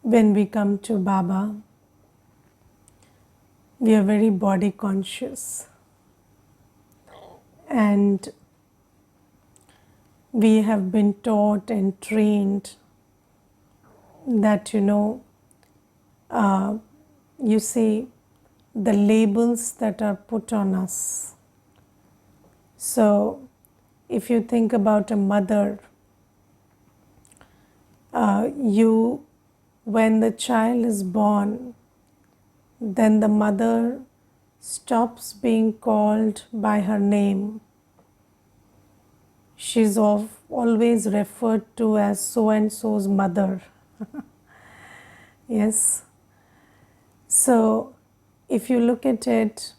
When we come to Baba, we are very body conscious, and we have been taught and trained that you see the labels that are put on us. So if you think about a mother, when the child is born, then the mother stops being called by her name. She's always referred to as so and so's mother. Yes. So if you look at it,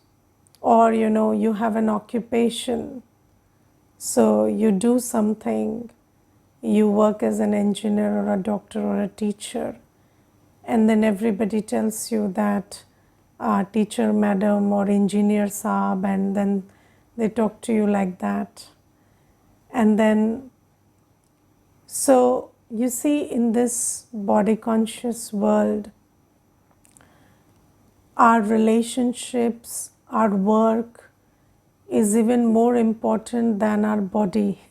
or you have an occupation, so you do something, you work as an engineer or a doctor or a teacher, and then everybody tells you that teacher madam or engineer saab, and then they talk to you like that. And then, so you see, in this body conscious world, our relationships, our work is even more important than our body.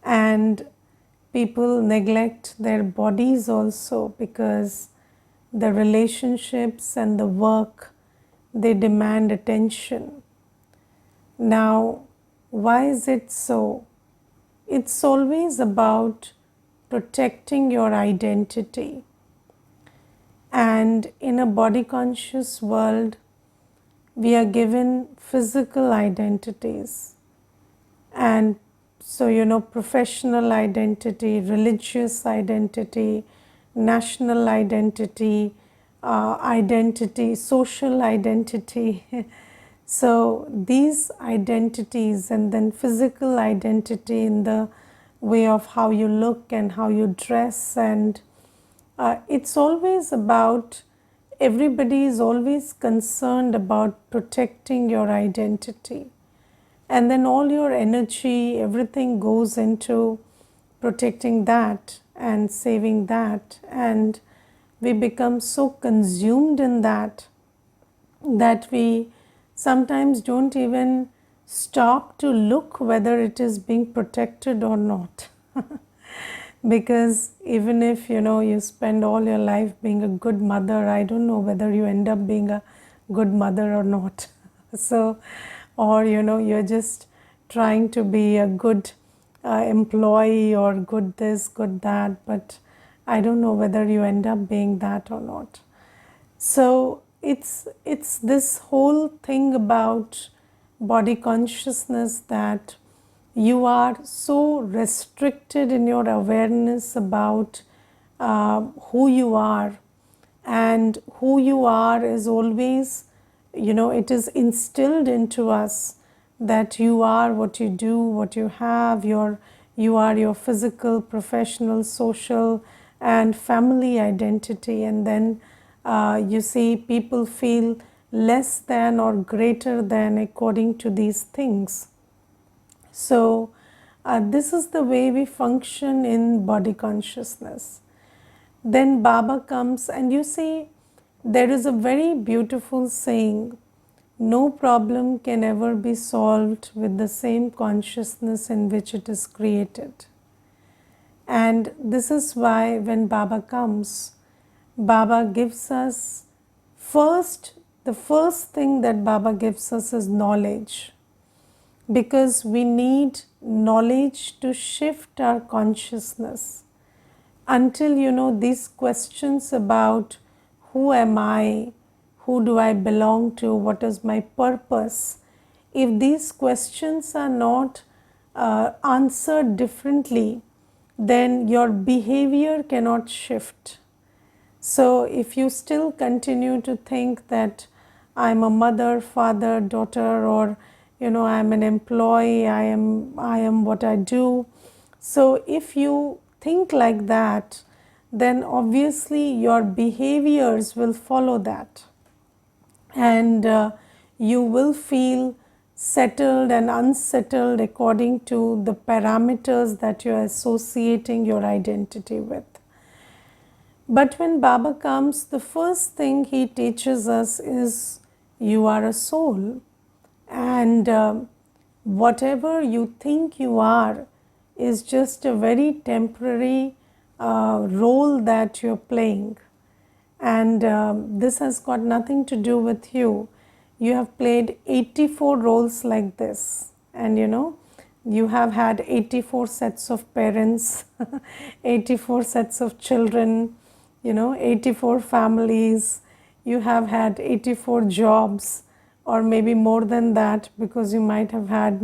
And people neglect their bodies also, because the relationships and the work, they demand attention. Now, why is it so? It's always about protecting your identity. And in a body conscious world, we are given physical identities. And so, professional identity, religious identity, national identity, social identity. So these identities, and then physical identity in the way of how you look and how you dress, and it's always about, everybody is always concerned about protecting your identity. And then all your energy, everything goes into protecting that and saving that. And we become so consumed in that we sometimes don't even stop to look whether it is being protected or not. Because even if you spend all your life being a good mother, I don't know whether you end up being a good mother or not. So, or you're just trying to be a good employee or good this, good that, but I don't know whether you end up being that or not. So it's this whole thing about body consciousness, that you are so restricted in your awareness about who you are. And who you are is always, it is instilled into us that you are what you do, what you have, you are your physical, professional, social, and family identity. And then you see, people feel less than or greater than according to these things. So this is the way we function in body consciousness. Then Baba comes, and you see, there is a very beautiful saying, no problem can ever be solved with the same consciousness in which it is created. And this is why when Baba comes, Baba gives us the first thing that Baba gives us is knowledge. Because we need knowledge to shift our consciousness. Until these questions about who am I, who do I belong to, what is my purpose, if these questions are not answered differently, then your behavior cannot shift. So if you still continue to think that I'm a mother, father, daughter, or I'm an employee, I am what I do. So if you think like that, then obviously your behaviors will follow that, and you will feel settled and unsettled according to the parameters that you are associating your identity with. But when Baba comes, the first thing he teaches us is you are a soul, and whatever you think you are is just a very temporary role that you're playing. And this has got nothing to do with you. You have played 84 roles like this, and you have had 84 sets of parents, 84 sets of children, 84 families. You have had 84 jobs, or maybe more than that, because you might have had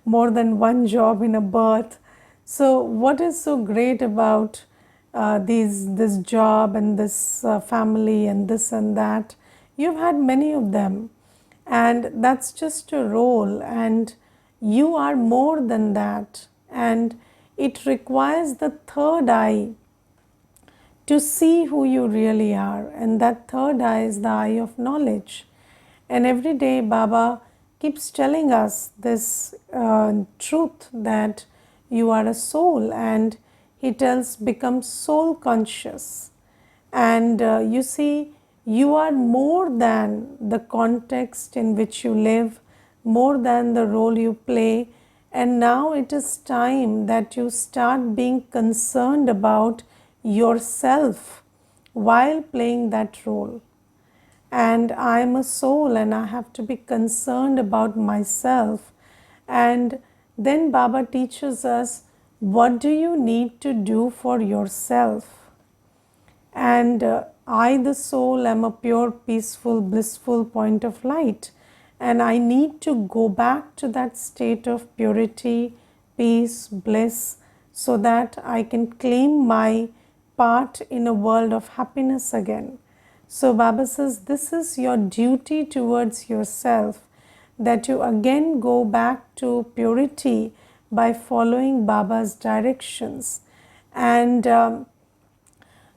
more than one job in a birth. So what is so great about this job and this family and this and that? You've had many of them, and that's just a role, and you are more than that. And it requires the third eye to see who you really are, and that third eye is the eye of knowledge. And every day Baba keeps telling us this truth, that you are a soul, and he tells become soul conscious. And you see, you are more than the context in which you live, more than the role you play. And now it is time that you start being concerned about yourself while playing that role. And I am a soul, and I have to be concerned about myself. And then Baba teaches us, what do you need to do for yourself? And I, the soul, am a pure, peaceful, blissful point of light, and I need to go back to that state of purity, peace, bliss, so that I can claim my part in a world of happiness again. So Baba says this is your duty towards yourself, that you again go back to purity by following Baba's directions. And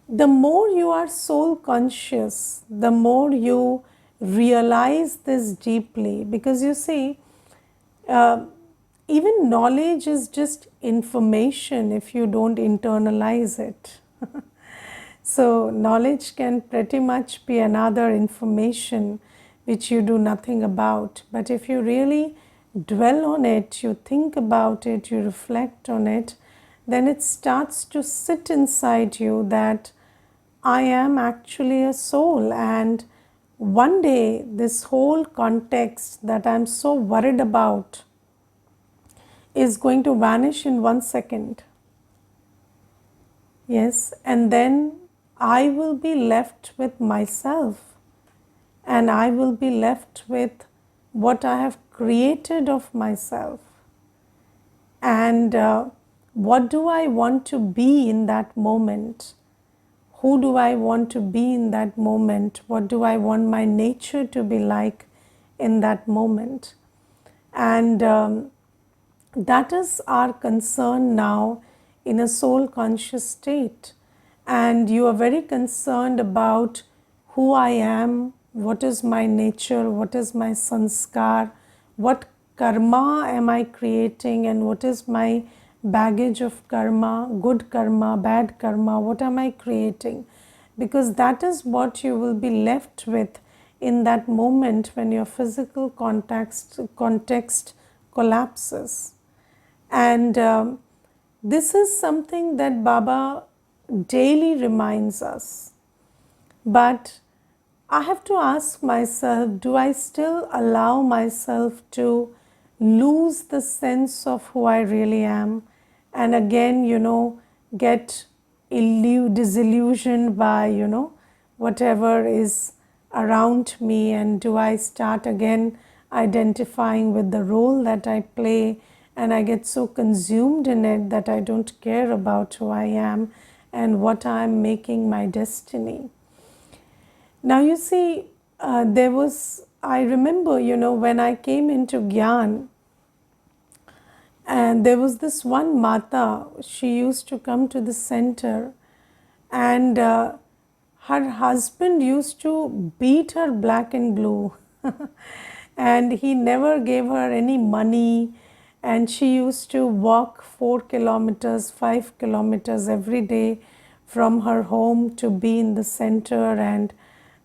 the more you are soul conscious, the more you realize this deeply. Because you see, even knowledge is just information if you don't internalize it. So knowledge can pretty much be another information which you do nothing about. But if you really dwell on it, you think about it, you reflect on it, then it starts to sit inside you that I am actually a soul, and one day this whole context that I'm so worried about is going to vanish in 1 second. Yes, and then I will be left with myself, and I will be left with what I have created of myself. And what do I want to be in that moment? Who do I want to be in that moment? What do I want my nature to be like in that moment? And that is our concern now in a soul conscious state. And you are very concerned about who I am, what is my nature, what is my sanskar, what karma am I creating, and what is my baggage of karma, good karma, bad karma, what am I creating? Because that is what you will be left with in that moment when your physical context collapses. And this is something that Baba daily reminds us. But I have to ask myself, do I still allow myself to lose the sense of who I really am? And again, get disillusioned by, whatever is around me? And do I start again identifying with the role that I play? And I get so consumed in it that I don't care about who I am and what I am making my destiny. Now you see, I remember, when I came into Gyan, and there was this one Mata, she used to come to the center, and her husband used to beat her black and blue. And he never gave her any money, and she used to walk 4 kilometers, 5 kilometers every day from her home to be in the center. And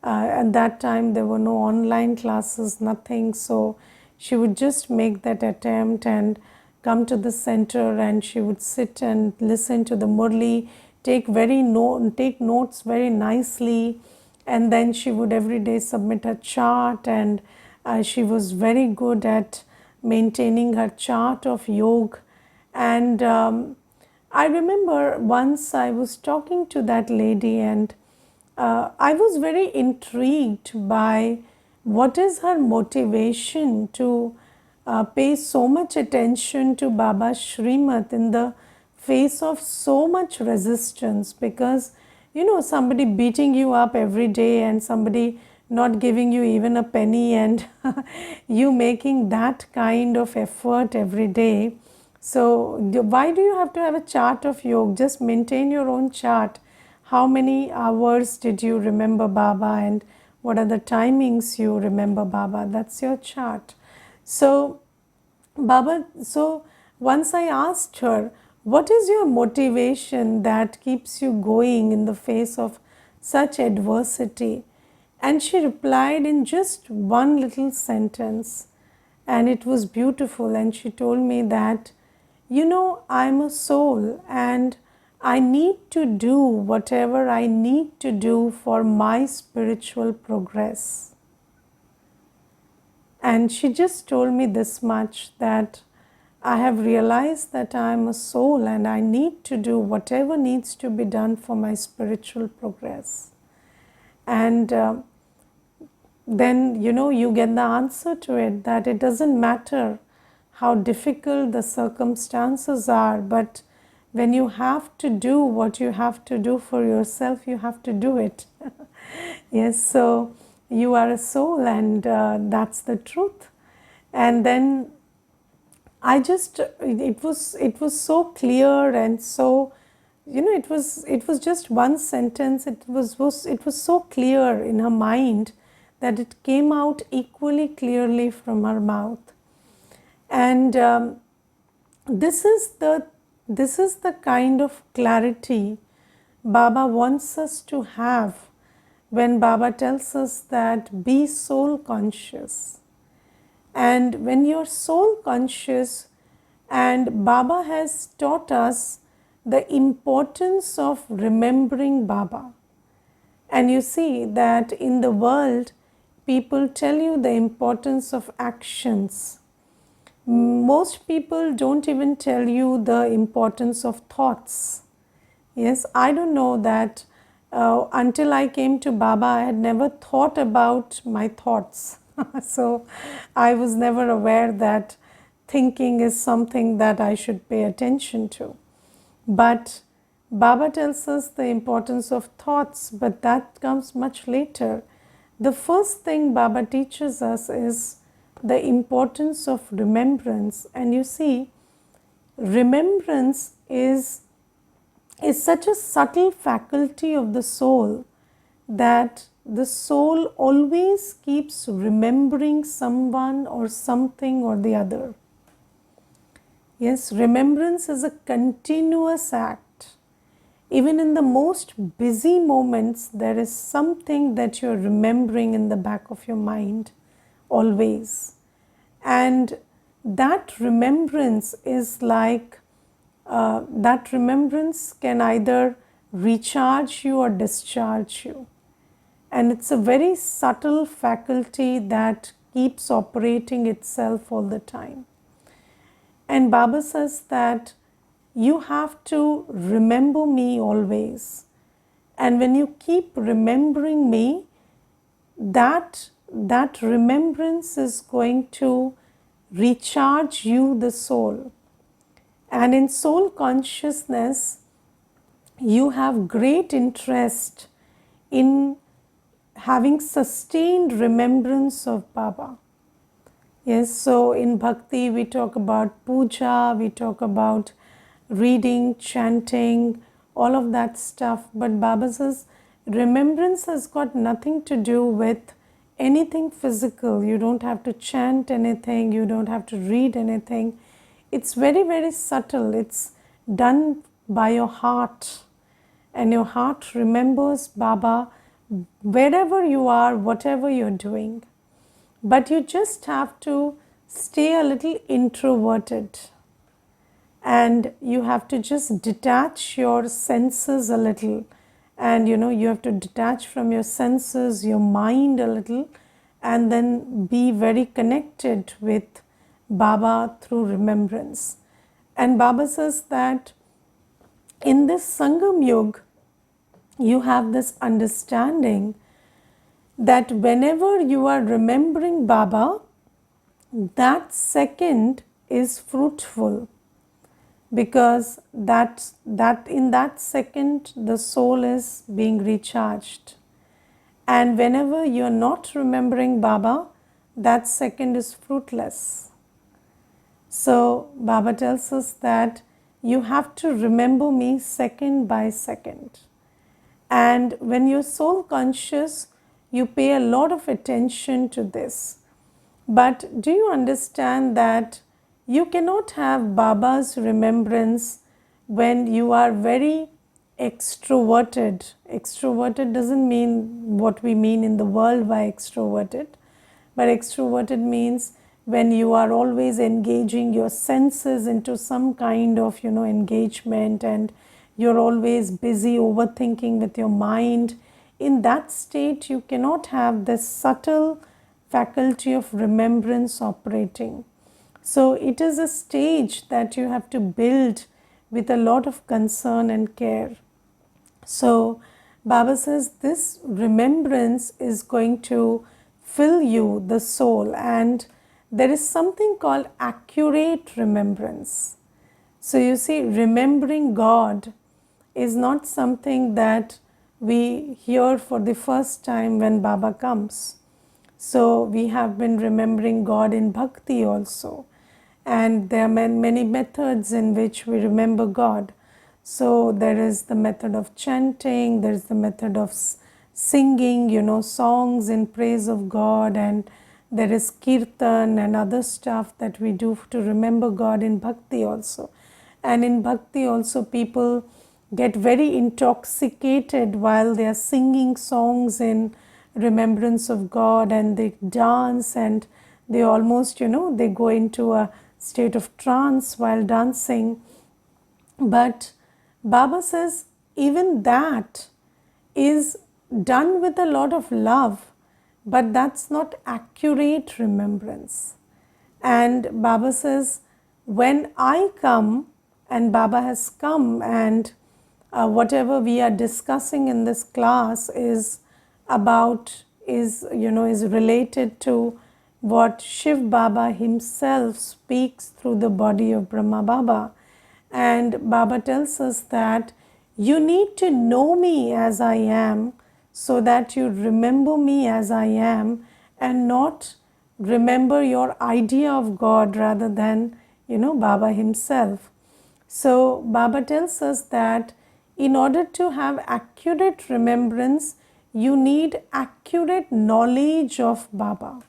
at that time there were no online classes, nothing. So she would just make that attempt and come to the center, and she would sit and listen to the Murli, take notes very nicely, and then she would every day submit her chart. And she was very good at maintaining her chart of yoga. And I remember once I was talking to that lady, and I was very intrigued by what is her motivation to pay so much attention to Baba's Srimad in the face of so much resistance. Because somebody beating you up every day, and somebody not giving you even a penny, and you making that kind of effort every day. So why do you have to have a chart of yoga? Just maintain your own chart. How many hours did you remember Baba, and what are the timings you remember Baba? That's your chart. So once I asked her, what is your motivation that keeps you going in the face of such adversity? And she replied in just one little sentence, and it was beautiful. And she told me that, I'm a soul, and I need to do whatever I need to do for my spiritual progress. And she just told me this much, that I have realized that I am a soul and I need to do whatever needs to be done for my spiritual progress. And then you get the answer to it, that it doesn't matter how difficult the circumstances are, but when you have to do what you have to do for yourself, you have to do it. Yes, so you are a soul, and that's the truth. And then it was so clear, and so it was just one sentence. It was so clear in her mind that it came out equally clearly from her mouth. And this is the kind of clarity Baba wants us to have when Baba tells us that be soul conscious. And when you're soul conscious, and Baba has taught us the importance of remembering Baba. And you see that in the world, people tell you the importance of actions. Most people don't even tell you the importance of thoughts. Yes, I don't know that until I came to Baba, I had never thought about my thoughts. So I was never aware that thinking is something that I should pay attention to. But Baba tells us the importance of thoughts, but that comes much later. The first thing Baba teaches us is the importance of remembrance. And you see, remembrance is such a subtle faculty of the soul, that the soul always keeps remembering someone or something or the other. Yes, remembrance is a continuous act. Even in the most busy moments, there is something that you're remembering in the back of your mind, always. And that remembrance is like, that remembrance can either recharge you or discharge you. And it's a very subtle faculty that keeps operating itself all the time. And Baba says that you have to remember me always. And when you keep remembering me, that remembrance is going to recharge you, the soul. And in soul consciousness, you have great interest in having sustained remembrance of Baba. Yes, so in Bhakti we talk about puja, we talk about reading, chanting, all of that stuff. But Baba says remembrance has got nothing to do with anything physical. You don't have to chant anything, you don't have to read anything. It's very, very subtle. It's done by your heart. and your heart remembers Baba wherever you are, whatever you're doing. But you just have to stay a little introverted, and you have to just detach your senses a little, and you have to detach from your senses, your mind a little, and then be very connected with Baba through remembrance. And Baba says that in this Sangam Yug, you have this understanding that whenever you are remembering Baba, that second is fruitful, because that in that second the soul is being recharged. And whenever you are not remembering Baba, that second is fruitless. So Baba tells us that you have to remember me second by second. And when you're soul conscious, you pay a lot of attention to this. But do you understand that you cannot have Baba's remembrance when you are very extroverted? Extroverted doesn't mean what we mean in the world by extroverted, but extroverted means when you are always engaging your senses into some kind of engagement, and you're always busy overthinking with your mind. In that state you cannot have this subtle faculty of remembrance operating. So it is a stage that you have to build with a lot of concern and care. So Baba says this remembrance is going to fill you, the soul, and there is something called accurate remembrance. So you see, remembering God is not something that we hear for the first time when Baba comes. So we have been remembering God in bhakti also, and there are many methods in which we remember God. So there is the method of chanting, there is the method of singing, songs in praise of God, and there is kirtan and other stuff that we do to remember God in bhakti also. And in bhakti also, people get very intoxicated while they are singing songs in remembrance of God, and they dance, and they almost they go into a state of trance while dancing. But Baba says even that is done with a lot of love, but that's not accurate remembrance. And Baba says, when I come, and Baba has come, and whatever we are discussing in this class is about, is related to what Shiv Baba himself speaks through the body of Brahma Baba. And Baba tells us that you need to know me as I am, so that you remember me as I am, and not remember your idea of God rather than Baba himself. So Baba tells us that in order to have accurate remembrance, you need accurate knowledge of Baba.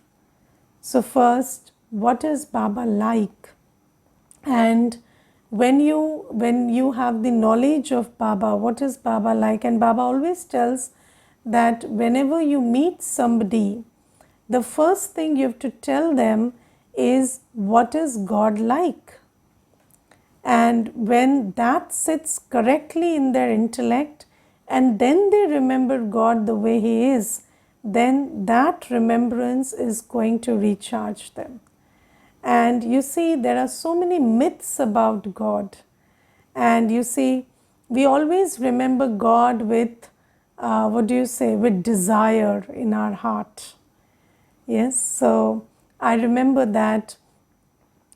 So first, what is Baba like? And when you have the knowledge of Baba, what is Baba like? And Baba always tells that whenever you meet somebody, the first thing you have to tell them is, what is God like? And when that sits correctly in their intellect, and then they remember God the way He is, then that remembrance is going to recharge them. And you see, there are so many myths about God. And you see, we always remember God with, with desire in our heart. Yes, so I remember that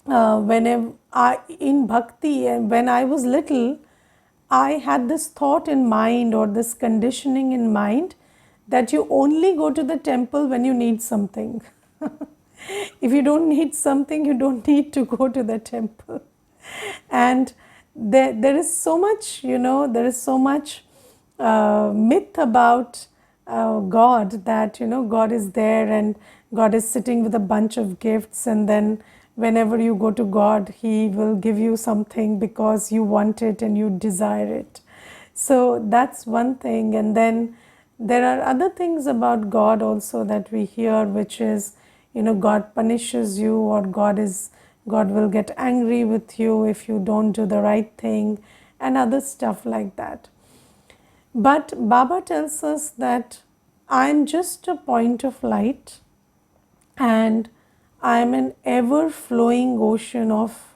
whenever in bhakti, and when I was little, I had this thought in mind, or this conditioning in mind, that you only go to the temple when you need something. If you don't need something, you don't need to go to the temple. And there is so much, there is so much myth about God, that God is there, and God is sitting with a bunch of gifts, and then whenever you go to God, He will give you something because you want it and you desire it. So that's one thing. And then there are other things about God also that we hear, which is, God punishes you, or God will get angry with you if you don't do the right thing, and other stuff like that. But Baba tells us that I'm just a point of light, and I'm an ever flowing ocean of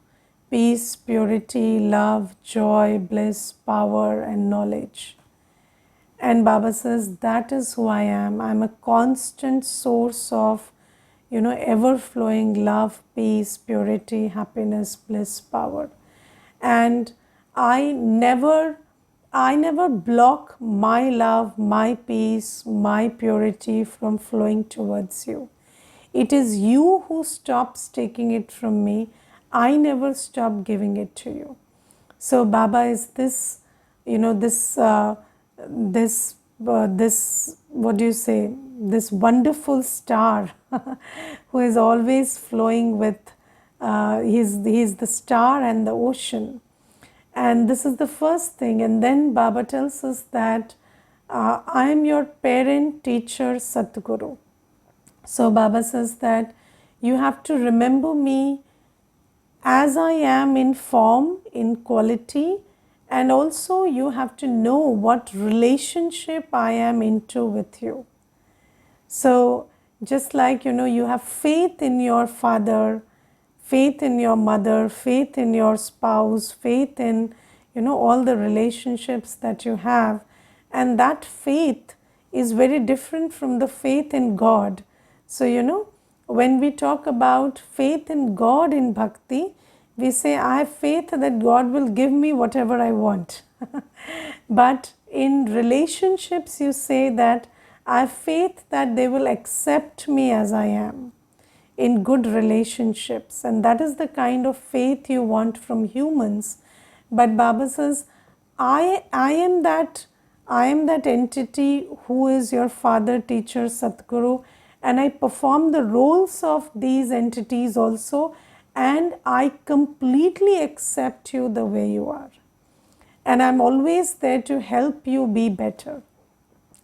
peace, purity, love, joy, bliss, power, and knowledge. And Baba says, that is who I am. I'm a constant source of, ever flowing love, peace, purity, happiness, bliss, power. And I never I never block my love, my peace, my purity from flowing towards you. It is you who stops taking it from me. I never stop giving it to you. So Baba is this, this what do you say? This wonderful star who is always flowing with. He's the star and the ocean, and this is the first thing. And then Baba tells us that I am your parent, teacher, Satguru. So Baba says that you have to remember me as I am in form, in quality, and also you have to know what relationship I am into with you. So just like, you have faith in your father, faith in your mother, faith in your spouse, faith in, all the relationships that you have. And that faith is very different from the faith in God. So, when we talk about faith in God in bhakti, we say, I have faith that God will give me whatever I want. But in relationships, you say that I have faith that they will accept me as I am in good relationships, and that is the kind of faith you want from humans. But Baba says, I am that entity who is your father, teacher, Satguru, and I perform the roles of these entities also, and I completely accept you the way you are, and I'm always there to help you be better.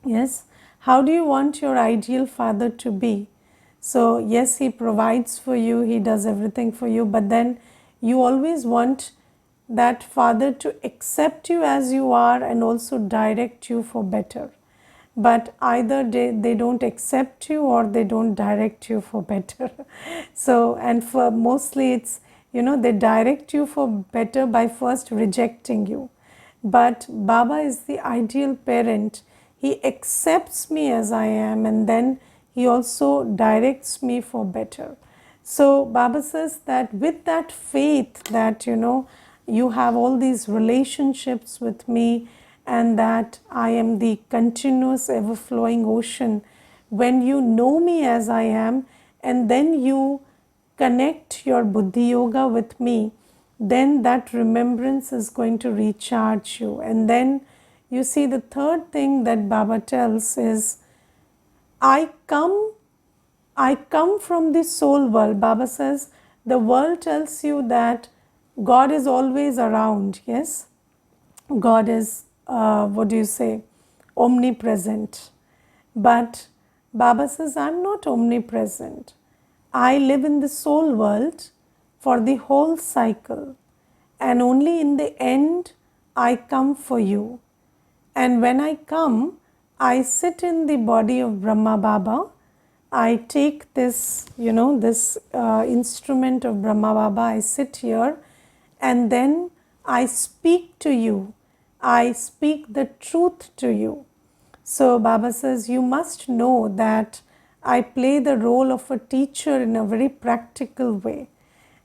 Yes, how do you want your ideal father to be? So yes, he provides for you, he does everything for you, but then you always want that father to accept you as you are and also direct you for better. But either they don't accept you or they don't direct you for better. So, and for mostly it's, they direct you for better by first rejecting you. But Baba is the ideal parent. He accepts me as I am, and then he also directs me for better. So Baba says that with that faith that, you have all these relationships with me, and that I am the continuous ever flowing ocean, when you know me as I am and then you connect your buddhi yoga with me, then that remembrance is going to recharge you. And then you see, the third thing that Baba tells is, I come from the soul world. Baba says the world tells you that God is always around. Yes, God is, what do you say, omnipresent. But Baba says, I'm not omnipresent. I live in the soul world for the whole cycle, and only in the end I come for you. And when I come, I sit in the body of Brahma Baba. I take this, this instrument of Brahma Baba, I sit here, and then I speak to you. I speak the truth to you. So Baba says, you must know that I play the role of a teacher in a very practical way.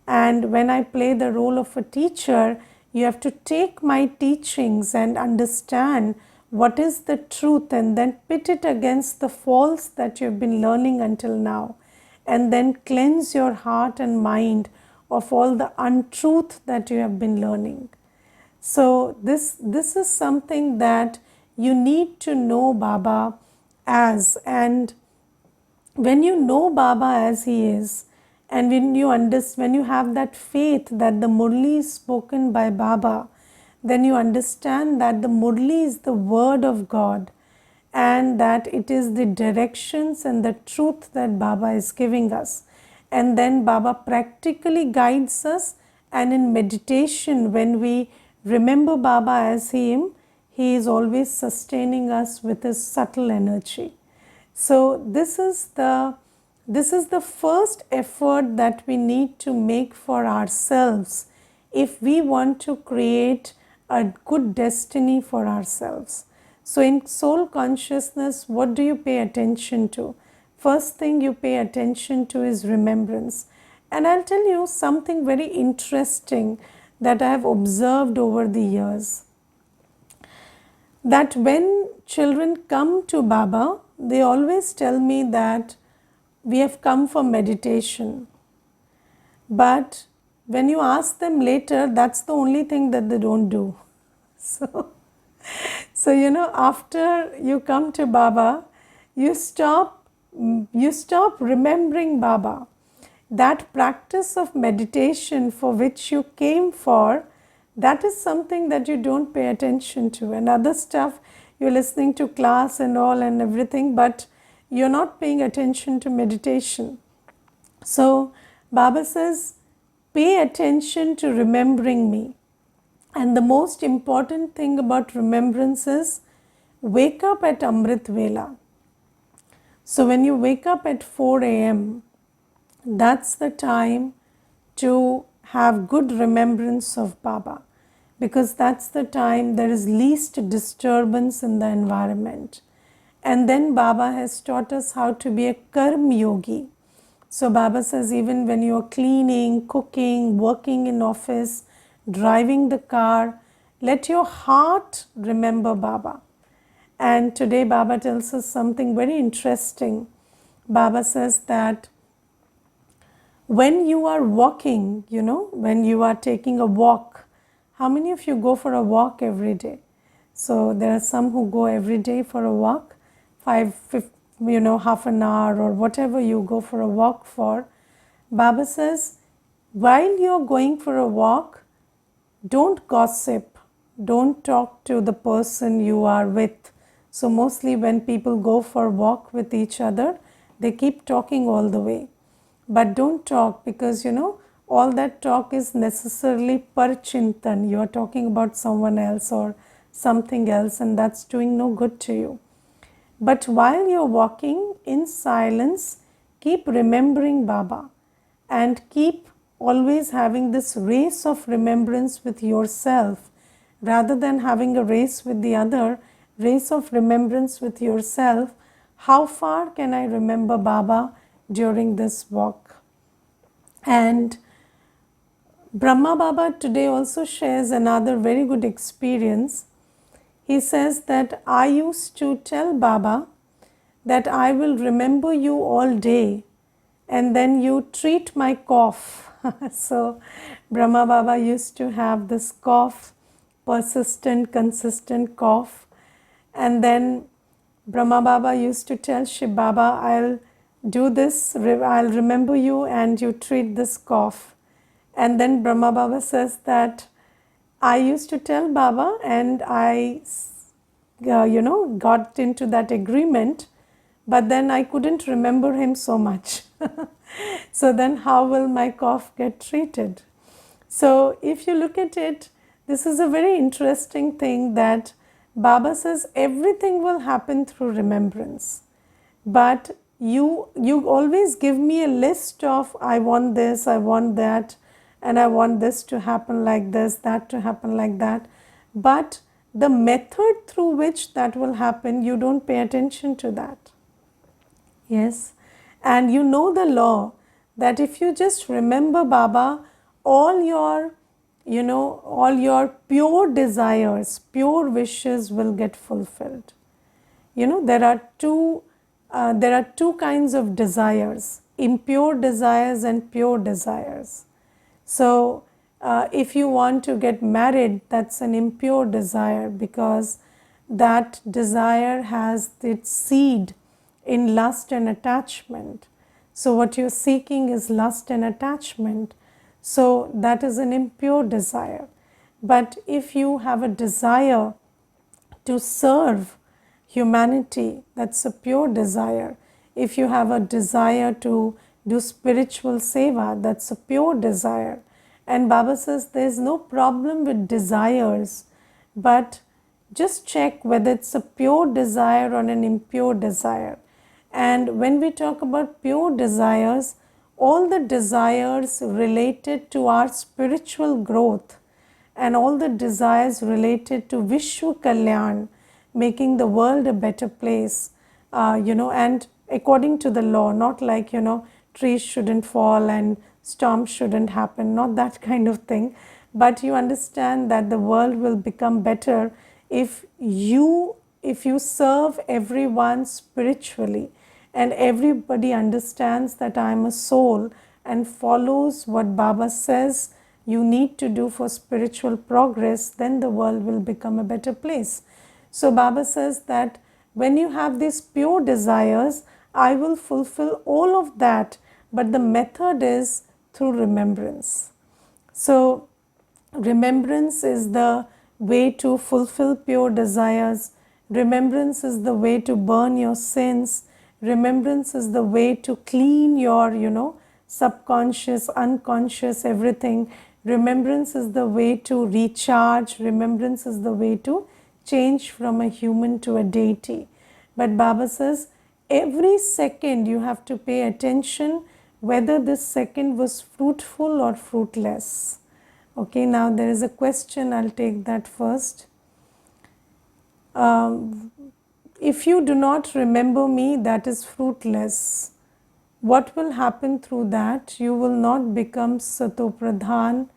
And when I play the role of a teacher, you have to take my teachings and understand what is the truth, and then pit it against the false that you have been learning until now, and then cleanse your heart and mind of all the untruth that you have been learning. So this is something that you need to know Baba as. And when you know Baba as he is, and when you have that faith that the Murli is spoken by Baba, then you understand that the Murli is the word of God, and that it is the directions and the truth that Baba is giving us. And then Baba practically guides us, and in meditation, when we remember Baba as Him, He is always sustaining us with His subtle energy. So this is the first effort that we need to make for ourselves if we want to create a good destiny for ourselves. So in soul consciousness, what do you pay attention to? First thing you pay attention to is remembrance. And I'll tell you something very interesting that I have observed over the years, that when children come to Baba, they always tell me that we have come for meditation. But when you ask them later, that's the only thing that they don't do. So after you come to Baba, you stop remembering Baba. That practice of meditation for which you came for, that is something that you don't pay attention to. And other stuff, you're listening to class and all and everything, but you're not paying attention to meditation. So Baba says, pay attention to remembering me. And the most important thing about remembrance is, wake up at Amrit Vela. So when you wake up at 4 a.m., that's the time to have good remembrance of Baba, because that's the time there is least disturbance in the environment. And then Baba has taught us how to be a karma yogi. So Baba says, even when you are cleaning, cooking, working in office, driving the car, let your heart remember Baba. And today Baba tells us something very interesting. Baba says that when you are walking, when you are taking a walk, how many of you go for a walk every day? So there are some who go every day for a walk, half an hour or whatever you go for a walk for. Baba says, while you're going for a walk, don't gossip, don't talk to the person you are with. So mostly when people go for a walk with each other, they keep talking all the way. But don't talk, because all that talk is necessarily parchintan. You are talking about someone else or something else, and that's doing no good to you. But while you're walking in silence, keep remembering Baba, and keep always having this race of remembrance with yourself, rather than having a race with the other. Race of remembrance with yourself. How far can I remember Baba during this walk? And Brahma Baba today also shares another very good experience. He says that I used to tell Baba that I will remember you all day, and then you treat my cough. So Brahma Baba used to have this cough, persistent, consistent cough. And then Brahma Baba used to tell Shiv Baba, I'll do this, I'll remember you and you treat this cough. And then Brahma Baba says that I used to tell Baba, and I got into that agreement, but then I couldn't remember him so much. So then how will my cough get treated? So if you look at it, this is a very interesting thing, that Baba says everything will happen through remembrance. But you always give me a list of, I want this, I want that, and I want this to happen like this, that to happen like that. But the method through which that will happen, you don't pay attention to that. Yes. And you know the law that if you just remember Baba, all your pure desires, pure wishes will get fulfilled. There are two kinds of desires: impure desires and pure desires. So if you want to get married, that's an impure desire, because that desire has its seed in lust and attachment. So what you're seeking is lust and attachment. So that is an impure desire. But if you have a desire to serve humanity, that's a pure desire. If you have a desire to do spiritual seva, that's a pure desire. And Baba says there's no problem with desires, but just check whether it's a pure desire or an impure desire. And when we talk about pure desires, all the desires related to our spiritual growth and all the desires related to Vishwa Kalyan, making the world a better place, and according to the law, not like, trees shouldn't fall and storms shouldn't happen, not that kind of thing. But you understand that the world will become better if you serve everyone spiritually, and everybody understands that I am a soul and follows what Baba says you need to do for spiritual progress, then the world will become a better place. So Baba says that when you have these pure desires, I will fulfill all of that, but the method is through remembrance. So remembrance is the way to fulfill pure desires. Remembrance is the way to burn your sins. Remembrance is the way to clean your, subconscious, unconscious, everything. Remembrance is the way to recharge. Remembrance is the way to change from a human to a deity. But Baba says every second you have to pay attention whether this second was fruitful or fruitless. Okay, now there is a question, I'll take that first. If you do not remember me, that is fruitless. What will happen through that? You will not become Satopradhan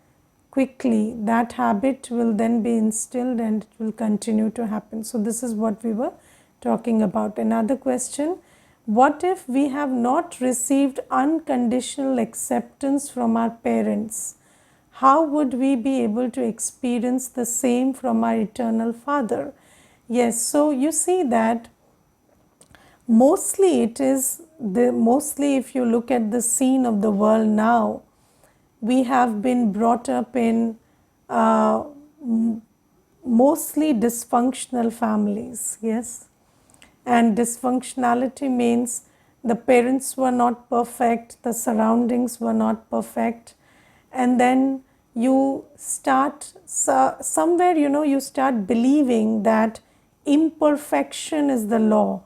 quickly. That habit will then be instilled and it will continue to happen. So this is what we were talking about. Another question, what if we have not received unconditional acceptance from our parents? How would we be able to experience the same from our eternal Father? Yes, so you see that mostly if you look at the scene of the world now, we have been brought up in mostly dysfunctional families, yes. And dysfunctionality means the parents were not perfect, the surroundings were not perfect, and then you start somewhere, you start believing that imperfection is the law,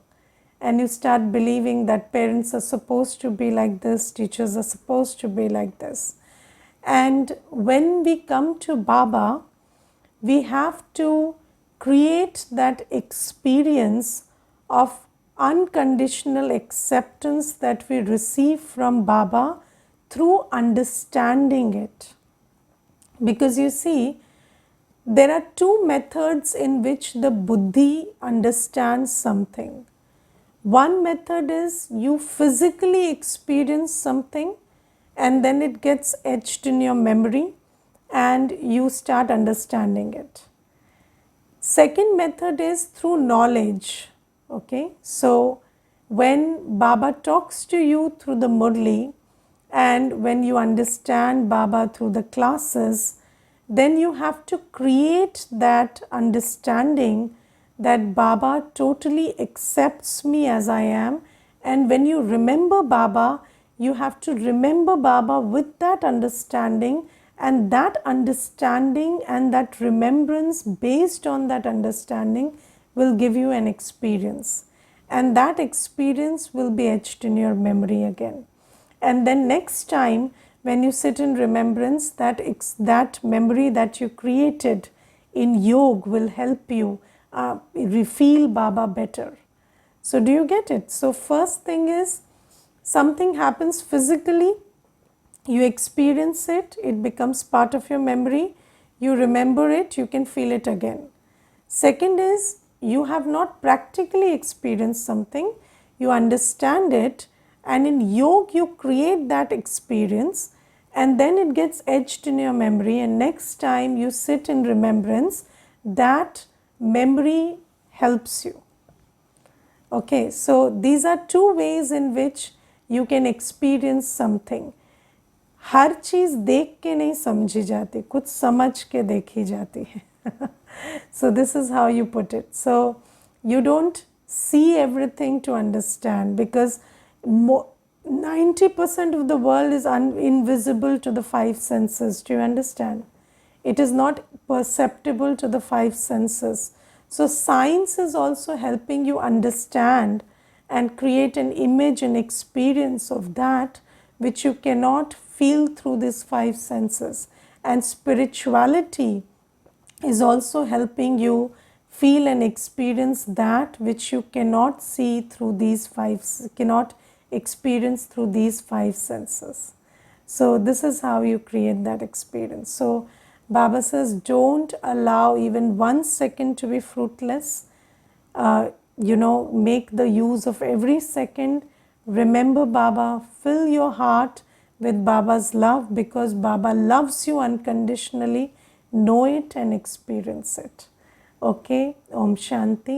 and you start believing that parents are supposed to be like this, teachers are supposed to be like this. And when we come to Baba, we have to create that experience of unconditional acceptance that we receive from Baba through understanding it. Because you see, there are two methods in which the buddhi understands something. One method is you physically experience something and then it gets etched in your memory and you start understanding it. Second method is through knowledge. Okay, so when Baba talks to you through the Murli and when you understand Baba through the classes, then you have to create that understanding that Baba totally accepts me as I am. And when you remember Baba, you have to remember Baba with that understanding, and that understanding and that remembrance based on that understanding will give you an experience, and that experience will be etched in your memory again. And then next time when you sit in remembrance, that memory that you created in yoga will help you feel Baba better. So do you get it? So first thing is, something happens physically, you experience it, it becomes part of your memory, you remember it, you can feel it again. Second is, you have not practically experienced something, you understand it, and in yoga you create that experience, and then it gets etched in your memory, and next time you sit in remembrance, that memory helps you. Okay, so these are two ways in which you can experience something. हर चीज़ देख के नहीं समझी जाती, कुछ समझ के देखी जाती है. So this is how you put it. So you don't see everything to understand, because 90% of the world is invisible to the five senses. Do you understand? It is not perceptible to the five senses. So science is also helping you understand and create an image and experience of that which you cannot feel through these five senses. And spirituality is also helping you feel and experience that which you cannot see through these cannot experience through these five senses. So this is how you create that experience. So Baba says, don't allow even 1 second to be fruitless. Make the use of every second. Remember Baba, fill your heart with Baba's love, because Baba loves you unconditionally. Know it and experience it. Okay, Om Shanti.